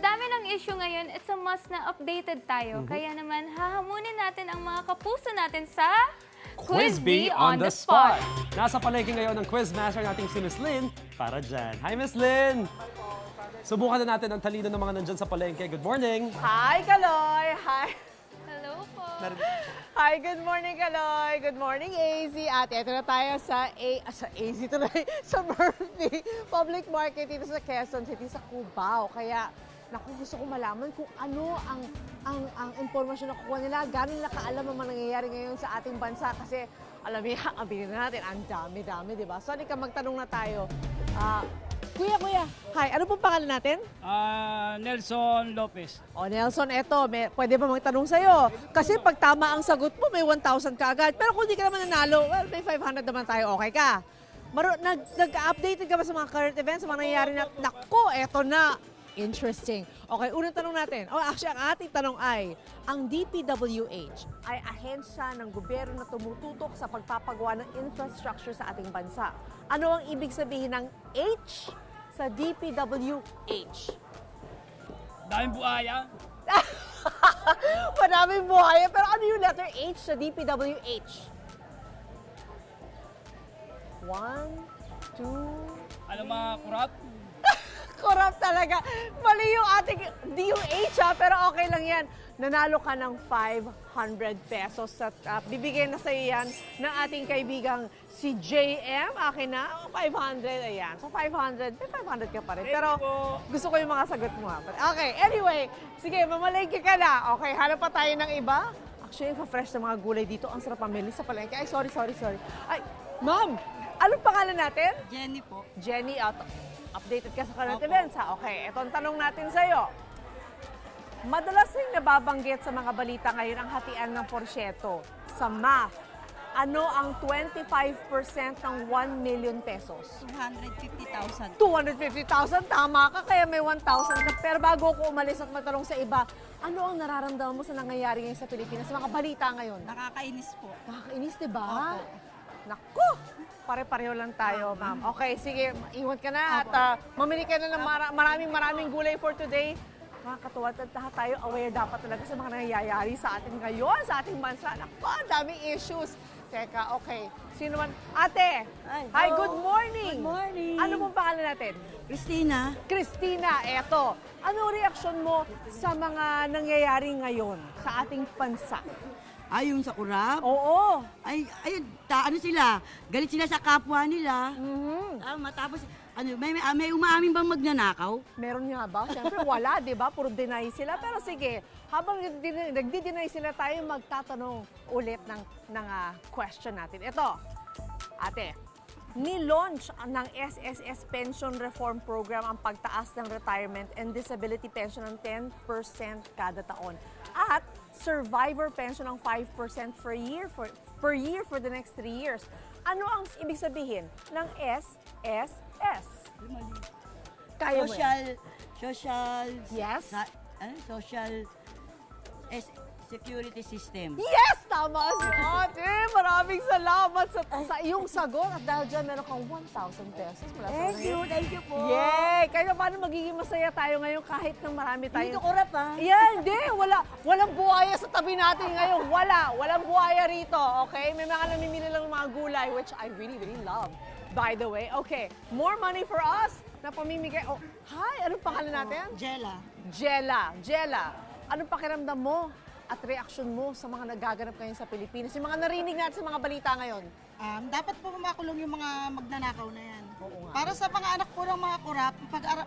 dami ng issue ngayon, it's a must na updated tayo. Kaya naman, hahamunin natin ang mga kapuso natin sa Quiz Bee on the Spot. Nasa palengke ngayon ang quizmaster nating si Miss Lynn para dyan. Hi, Miss Lynn! Subukan na natin ang talino ng mga nandyan sa palengke. Good morning! Hi, Kaloy! Hi! hello po. Hi, good morning, Kaloy! Good morning, AZ! At ito na tayo sa AZ tuloy, sa Murphy Public Market dito sa Quezon City, sa Cubao. Kaya, naku, gusto ko malaman kung ano ang impormasyon na kukuha nila, gano'n nila kaalam ang mga nangyayari ngayon sa ating bansa. Kasi, alam niyo, aminin na natin, ang dami-dami, di ba? So, halika magtanong na tayo. Kuya, hi, ano pong pangalan natin? Nelson Lopez. O Nelson, eto, pwede ba magtanong sa'yo? Kasi pag tama ang sagot mo, may 1,000 ka agad. Pero kung di ka naman nanalo, well, may 500 naman tayo, okay ka? Nag-updated ka ba sa mga current events, sa mga nangyayari na, naku, eto na. Interesting. Okay, unang tanong natin. Actually, ang ating tanong ay, ang DPWH ay ahensya ng gobyerno na tumututok sa pagpapagawa ng infrastructure sa ating bansa. Ano ang ibig sabihin ng H sa DPWH? Daming buhaya. Maraming buhay. Pero ano yung letter H sa DPWH? 1, 2... Ano mga kurap? Corrupt talaga. Mali yung ating DOH pero okay lang yan. Nanalo ka ng 500 pesos at bibigyan na sa yan ng ating kaibigang si JM. Akin na, 500. Ayan. So 500, may 500 ka pa rin. Pero gusto ko yung mga sagot mo. Okay, anyway. Sige, mamalengke ka na. Okay, hanap pa tayo ng iba. Actually, yung fresh na mga gulay dito. Ang sarap pamili sa palengke. Ay, sorry. Ay, ma'am, anong pangalan natin? Jenny po. Jenny, updated ka sa current events, ha? Okay, ito ang tanong natin sa'yo. Madalas rin nababanggit sa mga balita ngayon ang hatian ng porsyeto. Sa math, ano ang 25% ng 1 million pesos? 250,000. 250,000, tama ka, kaya may 1,000 ka. Pero bago ko umalis at magtanong sa iba, ano ang nararamdaman mo sa nangyayari ngayon sa Pilipinas, sa mga balita ngayon? Nakakainis po. Nakakainis, di ba? Opo. Naku! Pare-pareho lang tayo, ma'am. Okay, sige, iwan ka na at mamili ka na ng maraming gulay for today. Nakakatuwa at lahat tayo aware dapat talaga sa mga nangyayari sa atin ngayon, sa ating bansa. Naku, ang daming issues. Teka, okay. Sino man? Ate! Hi, good morning! Good morning. Ano pong pangalan natin? Christina, Christina, eto. Ano reaksyon mo sa mga nangyayari ngayon sa ating bansa? yung sa kurap. Oo. Ano sila? Galit sila sa kapwa nila. Matapos, may umaamin bang magnanakaw? Meron nga ba? Siyempre wala, di ba? Puro deny sila. Pero sige, habang nagdi-deny sila, tayo magtatanong ulit ng question natin. Ito, ate, ni-launch ng SSS Pension Reform Program ang pagtaas ng retirement and disability pension ng 10% kada taon. At survivor pension ng 5% per year for the next 3 years. Ano ang ibig sabihin ng SSS? Kaya mo yan? Social... Yes? Social... Security system. Yes! Tama si ate! Maraming salamat sa iyong sagot. At dahil dyan, meron kang 1,000 pesos. Thank you po. Yay! Kaya paano magiging masaya tayo ngayon kahit nang marami tayo? Dito kurap Yan, hindi. Walang buhaya sa tabi natin ngayon. Walang buhaya rito, okay? May mga namimili lang ng mga gulay, which I really, really love. By the way, okay, more money for us na pamimigay. Oh, hi! Anong pangalan natin? Jella. Anong pakiramdam mo at reaksyon mo sa mga nagaganap ngayon sa Pilipinas? Yung mga narinig natin sa mga balita ngayon. Dapat po makulong yung mga magnanakaw na yan. Oo nga. Para sa mga anak po ng mga kurap,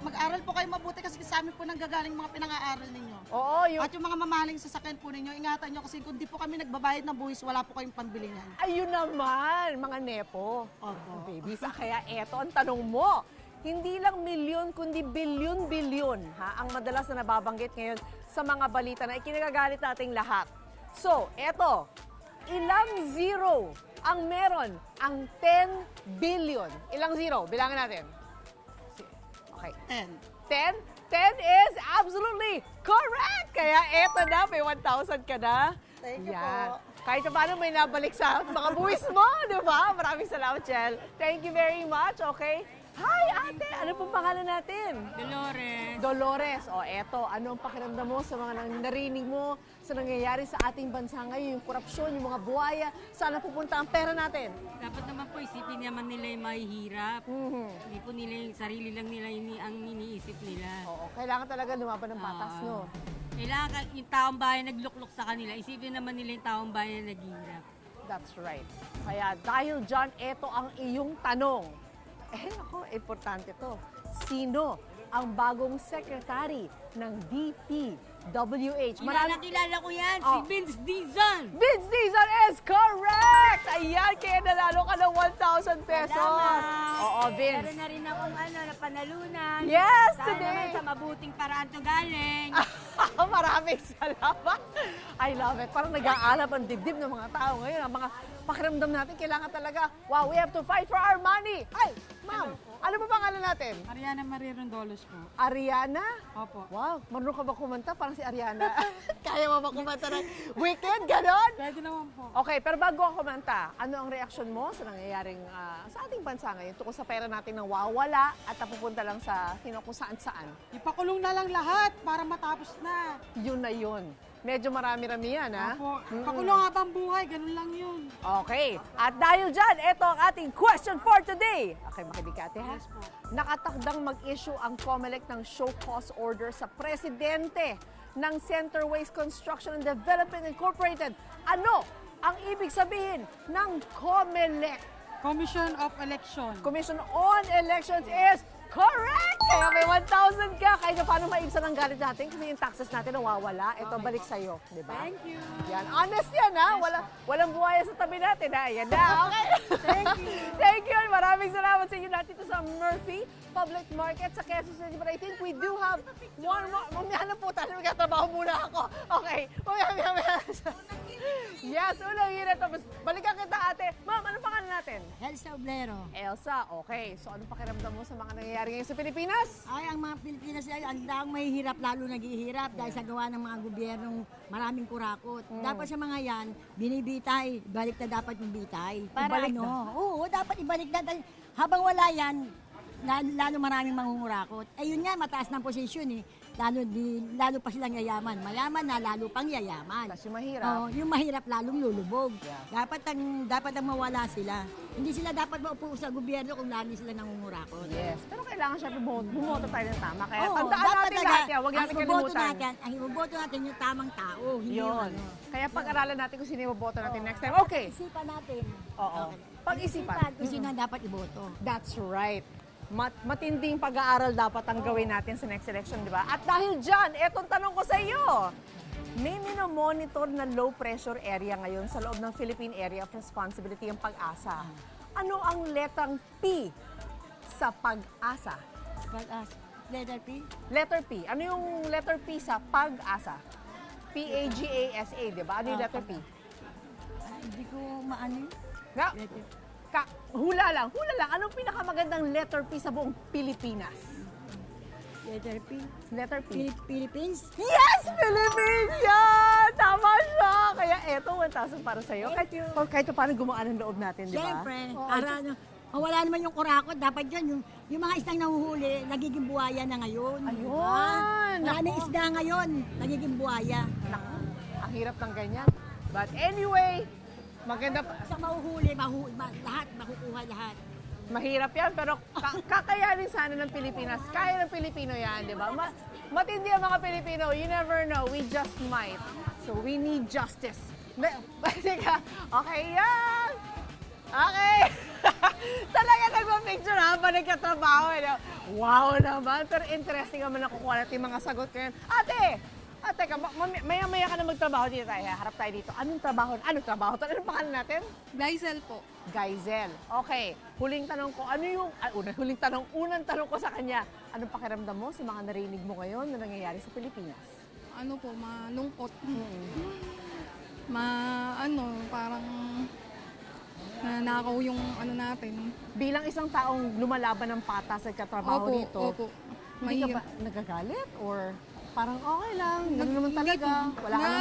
mag-aral po kayo mabuti kasi sa amin po nang gagaling mga pinang-aaral ninyo. Oo, At yung mga mamahaling sasakyan po ninyo, ingatan nyo kasi kung di po kami nagbabayad ng buwis, wala po kayong pambili niyan. ayun naman, mga nepo. Opo. Babies, kaya eto ang tanong mo. Hindi lang milyon, kundi bilyon-bilyon ang madalas na nababanggit ngayon sa mga balita na ikinagagalit nating lahat. So, eto, ilang zero ang meron ang 10 billion? Ilang zero? Bilangin natin. Okay. 10. 10? 10 is absolutely correct! Kaya eto na, may 1,000 ka na. Thank you Yan. po. Kahit na paano may nabalik sa mga buwis mo, di ba? Maraming salamat, Chel. Thank you very much, okay? Hi, ate! Ano pong pangalan natin? Dolores. Dolores. O, eto, ano ang pakiramdam mo sa mga narinig mo sa nangyayari sa ating bansa ngayon? Yung korupsyon, yung mga buhaya, saan pupunta ang pera natin? Dapat naman po isipin naman nila yung mahihirap. Mhm. Hindi po nila yung sarili lang nila ang iniisip nila. Oo, kailangan talaga lumaban ng patas, no? Kailangan yung taong bayan nagluklok sa kanila, isipin naman nila yung taong bayan na naghihirap. That's right. Kaya dahil dyan, eto ang iyong tanong. Ako, importante to. Sino ang bagong secretary ng DPWH? Kilala ko yan, Oh. si Vince Dizon! Vince Dizon is correct! Ayan, kaya nanalo ka ng 1,000 pesos. Oo, Vince. Meron na rin akong napanalunan. Yes, Sana today. naman sa mabuting paraan to galing. Maraming salamat. I love it. Parang nag-aalap ang dibdib ng mga tao ngayon. Ang mga pakiramdam natin, kailangan talaga, wow, we have to fight for our money. Ay, ma'am, ano ba pangalan natin? Ariana Maria Rondolos po. Ariana? Opo. Wow, marunong ka ba kumanta? Parang si Ariana. Kaya mo ba kumanta ng Wicked? Ganon? Pwede naman po. Okay, pero bago ako kumanta, ano ang reaksyon mo sa nangyayaring sa ating bansa ngayon tungkol sa pera natin nang wawala at napupunta lang sa kung saan-saan? Ipakulong na lang lahat para matapos na. Yun na yun. Medyo marami-rami yan, ha? Opo. Pakulong habang buhay, ganun lang yun. Okay. At dahil dyan, ito ang ating question for today. Okay, makinig ka, ate, ha? Yes po. Nakatakdang mag-issue ang COMELEC ng show cause order sa presidente ng Centerways Construction and Development Incorporated. Ano ang ibig sabihin ng COMELEC? Commission of Election. Commission on Elections is correct! Kaya may 1,000 ka. Kaya paano maibsan ang galit natin kasi yung taxes natin nawawala. Ito, balik sa'yo. Di ba? Thank you. Yan. Honest yan, ha? Walang buhaya sa tabi natin, ha? Yan na. Okay. Thank you. Thank you. Maraming salamat sa inyo natin dito sa Murphy Public Market sa Quezon City. But I think we do have one more. Mamaya na po tayo. Magkatrabaho muna ako. Okay. Mamaya. Yes, unang hira. Tapos balikan kita, ate. Ma'am, ano pangalan natin? Elsa Oblero. Elsa. Okay. So, ano pakiramdam mo sa mga nangyayari ngayon sa Pilipinas? Ay, ang mga Pilipinas ay ang daang mahihirap, lalo naghihirap dahil sa gawa ng mga gobyernong maraming kurakot. Dapat sa mga yan, binibitay, balik na dapat yung bitay. Para Ibalik ano? Oo, dapat ibalik na. Dahil habang wala yan, lalo maraming mangungurakot. Eh yun nga, mataas ng posisyon eh. Lalo pa silang yayaman. Mayaman na, lalo pang yayaman. Tapos yung mahirap. Oo, yung mahirap lalong lulubog. Dapat ang mawala sila. Hindi sila dapat maupo sa gobyerno kung lagi sila nangungurakot. Yes. Pero kailangan syempre bumoto tayo ng tama. Kaya Oo, tandaan dapat natin talaga, lahat yan. Huwag natin ang iboboto kalimutan. ang iboboto natin yung tamang tao, hindi yung Yun. ano. Kaya pag-aralan natin kung sino yung boto natin next time. Okay. Isipan natin. Oo. Pag-isipan. Kung sino ang dapat iboto. That's right. Matinding pag-aaral dapat ang gawin natin sa next election, di ba? At dahil dyan, etong tanong ko sa iyo. May minomonitor na low pressure area ngayon sa loob ng Philippine Area of Responsibility ang Pag-asa. Ano ang letrang P sa Pag-asa? Letter P? Letter P. Ano yung letter P sa Pag-asa? P-A-G-A-S-A, di ba? Ano yung letter P? Hindi ko maano. Na, hula lang. Anong pinakamagandang letter P sa buong Pilipinas? Letter P? Letter P. Philippines? Yes! Philippines! Yan! Tama siya! Kaya eto, 1,000 para sa'yo. Kahit paano gumaan ang loob natin, di ba? Siyempre. Oo, Para ano, wala naman yung kurakot. Dapat yun, yung mga isdang nahuhuli, nagiging buhaya na ngayon. Ayun! Maraming Nako. isda ngayon, nagiging buhaya. Naku, ang hirap ng ganyan. But anyway, maganda pa. Sa mahuhuli, lahat, makukuha lahat. Mahirap yan, pero kakayanin sana ng Pilipinas. Kaya ng Pilipino yan, di ba? Matindi ang mga Pilipino. You never know. We just might. So we need justice. Teka, okay yan! Okay! Talaga nagpa-picture habang nagkatrabaho. Wow naman! Pero interesting naman nakukuha natin yung mga sagot ngayon. Ate! Teka, maya-maya ka na magtrabaho dito tayo. Harap tayo dito. Anong trabaho? Anong pangalan natin? Glycel po. Gaizel. Okay. Huling tanong ko, unang tanong ko sa kanya, anong pakiramdam mo sa mga narinig mo ngayon na nangyayari sa Pilipinas? Ano po, malungkot. Mm-hmm. Parang nanakaw yung ano natin. Bilang isang taong lumalaban ng patas at katrabaho Opo, dito, opo. hindi ka Mahirap. ba nagagalit or parang okay lang, gano'n naman talaga. Wala ka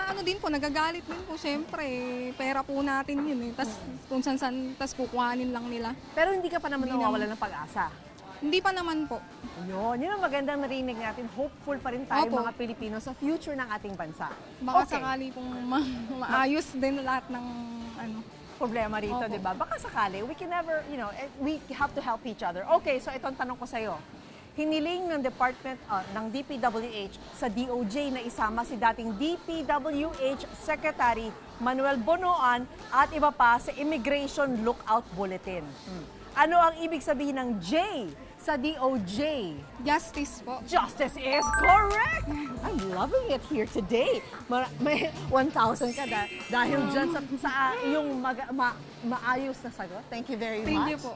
ano din po, nagagalit din po, syempre. Pera po natin yun eh. Tapos kung san-san, tas kukuhanin lang nila. Pero hindi ka pa naman nawawala ng pag-asa. Hindi pa naman po. Yun ang magandang narinig natin. Hopeful pa rin tayo Opo. mga Pilipino sa future ng ating bansa. Baka Okay. sakali pong maayos din lahat ng ano. Problema rito, Opo. di ba? Baka sakali, we can never, we have to help each other. Okay, so itong tanong ko sa'yo. Hiniling ng Department ng DPWH sa DOJ na isama si dating DPWH Secretary Manuel Bonoan at iba pa sa Immigration Lookout Bulletin. Ano ang ibig sabihin ng J sa DOJ? Justice po. Justice is correct! I'm loving it here today. May 1,000 ka dahil dyan sa iyong maayos na sagot. Thank you very much. Thank you po.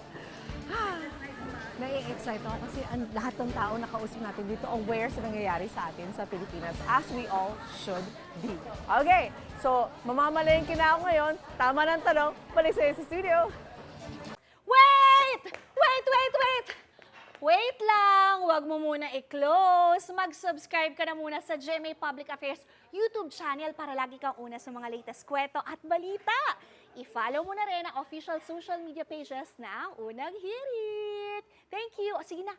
Nai-excite ako kasi lahat ng tao na kausap natin dito aware sa nangyayari sa atin sa Pilipinas, as we all should be. Okay, so mamamalengke na ako ngayon. Tama ng tanong, balik sa'yo sa studio. Wait! Wait, wait, wait! Wait lang! Huwag mo muna i-close. Mag-subscribe ka na muna sa GMA Public Affairs YouTube channel para lagi kang una sa mga latest kwento at balita. I-follow mo na rin ang official social media pages ng Unang Hirit. Thank you! O sige na,